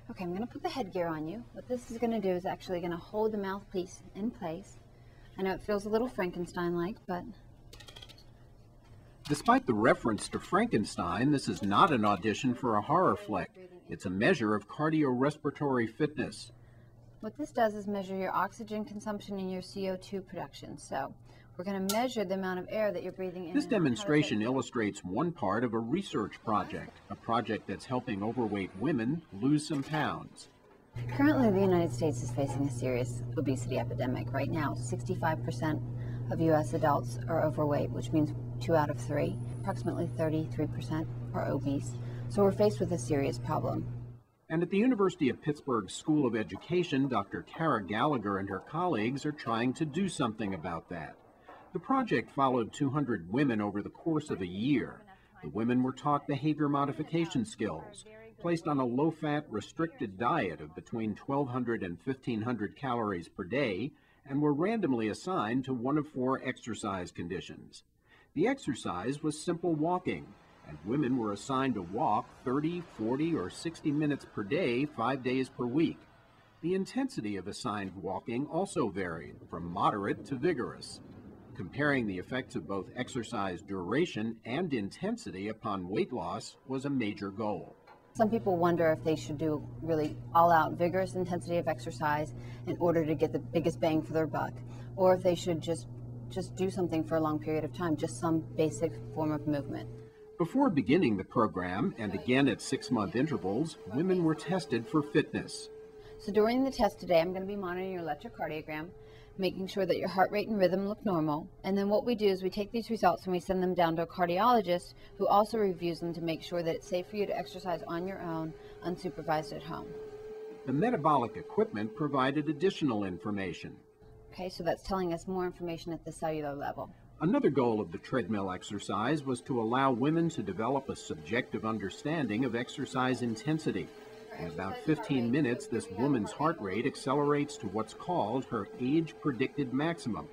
Okay, I'm going to put the headgear on you. What this is going to do is actually going to hold the mouthpiece in place. I know it feels a little Frankenstein-like, but... Despite the reference to Frankenstein, this is not an audition for a horror flick. It's a measure of cardiorespiratory fitness. What this does is measure your oxygen consumption and your CO2 production. So we're going to measure the amount of air that you're breathing in. This demonstration illustrates one part of a research project, a project that's helping overweight women lose some pounds. Currently, the United States is facing a serious obesity epidemic. Right now, 65% of U.S. adults are overweight, which means 2 out of 3. Approximately 33% are obese. So we're faced with a serious problem. And at the University of Pittsburgh School of Education, Dr. Tara Gallagher and her colleagues are trying to do something about that. The project followed 200 women over the course of a year. The women were taught behavior modification skills, placed on a low-fat, restricted diet of between 1,200 and 1,500 calories per day, and were randomly assigned to one of 4 exercise conditions. The exercise was simple walking, and women were assigned to walk 30, 40, or 60 minutes per day, 5 days per week. The intensity of assigned walking also varied, from moderate to vigorous. Comparing the effects of both exercise duration and intensity upon weight loss was a major goal. Some people wonder if they should do really all-out vigorous intensity of exercise in order to get the biggest bang for their buck, or if they should just do something for a long period of time, just some basic form of movement. Before beginning the program, and again at 6-month intervals, women were tested for fitness. So during the test today, I'm going to be monitoring your electrocardiogram, making sure that your heart rate and rhythm look normal. And then what we do is we take these results and we send them down to a cardiologist who also reviews them to make sure that it's safe for you to exercise on your own, unsupervised at home. The metabolic equipment provided additional information. Okay, so that's telling us more information at the cellular level. Another goal of the treadmill exercise was to allow women to develop a subjective understanding of exercise intensity. In about 15 minutes, this woman's heart rate accelerates to what's called her age-predicted maximum.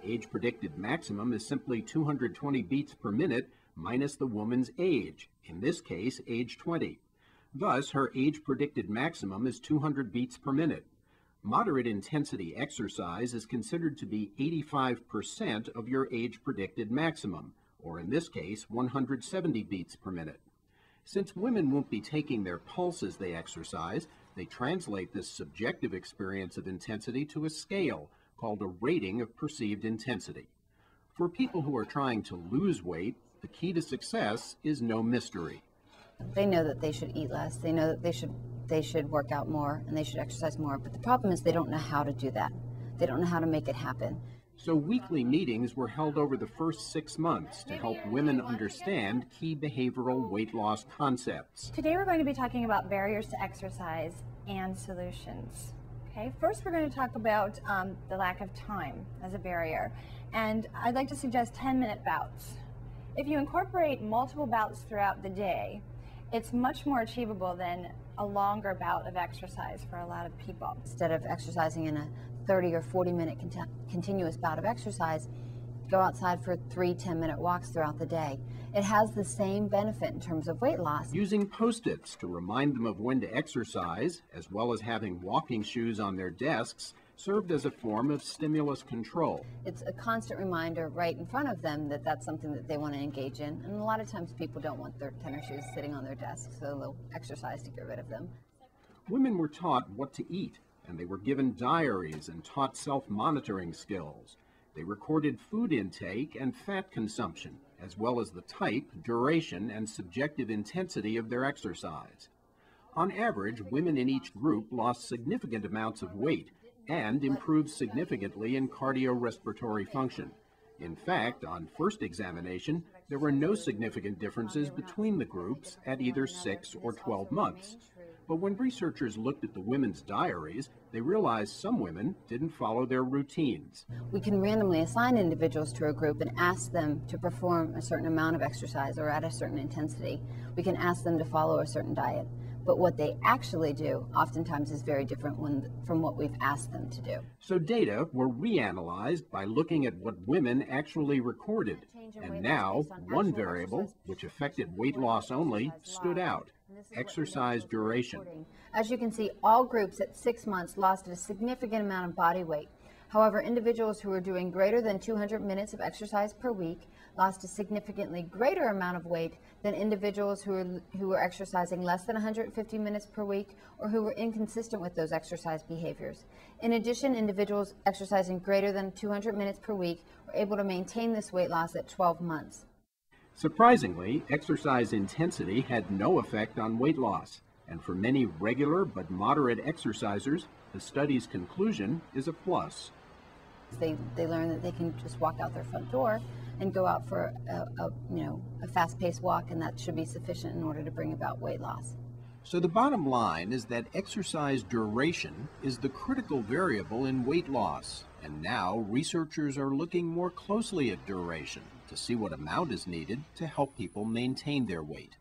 Age-predicted maximum is simply 220 beats per minute minus the woman's age, in this case, age 20. Thus, her age-predicted maximum is 200 beats per minute. Moderate intensity exercise is considered to be 85% of your age-predicted maximum, or in this case, 170 beats per minute. Since women won't be taking their pulse as they exercise, they translate this subjective experience of intensity to a scale called a rating of perceived intensity. For people who are trying to lose weight, the key to success is no mystery. They know that they should eat less, they know that they should work out more, and they should exercise more, but the problem is they don't know how to do that. They don't know how to make it happen. So weekly meetings were held over the first 6 months to help women understand key behavioral weight loss concepts. Today we're going to be talking about barriers to exercise and solutions. Okay, first we're going to talk about the lack of time as a barrier, and I'd like to suggest 10-minute bouts. If you incorporate multiple bouts throughout the day, it's much more achievable than a longer bout of exercise for a lot of people. Instead of exercising in a 30 or 40-minute continuous bout of exercise, go outside for 3 10-minute walks throughout the day. It has the same benefit in terms of weight loss. Using Post-its to remind them of when to exercise, as well as having walking shoes on their desks, served as a form of stimulus control. It's a constant reminder right in front of them that that's something that they want to engage in. And a lot of times people don't want their tennis shoes sitting on their desk, so they'll exercise to get rid of them. Women were taught what to eat, and they were given diaries and taught self-monitoring skills. They recorded food intake and fat consumption, as well as the type, duration, and subjective intensity of their exercise. On average, women in each group lost significant amounts of weight and improved significantly in cardiorespiratory function. In fact, on first examination, there were no significant differences between the groups at either 6 or 12 months. But when researchers looked at the women's diaries, they realized some women didn't follow their routines. We can randomly assign individuals to a group and ask them to perform a certain amount of exercise or at a certain intensity. We can ask them to follow a certain diet. But what they actually do oftentimes is very different from what we've asked them to do. So data were reanalyzed by looking at what women actually recorded. And now, one variable, which affected weight loss only, stood out. this is what exercise individuals were duration. reporting. As you can see, all groups at 6 months lost a significant amount of body weight. However, individuals who were doing greater than 200 minutes of exercise per week lost a significantly greater amount of weight than individuals who were exercising less than 150 minutes per week or who were inconsistent with those exercise behaviors. In addition, individuals exercising greater than 200 minutes per week were able to maintain this weight loss at 12 months. Surprisingly, exercise intensity had no effect on weight loss, and for many regular but moderate exercisers, the study's conclusion is a plus. They learn that they can just walk out their front door and go out for a fast-paced walk, and that should be sufficient in order to bring about weight loss. So the bottom line is that exercise duration is the critical variable in weight loss, and now researchers are looking more closely at duration to see what amount is needed to help people maintain their weight.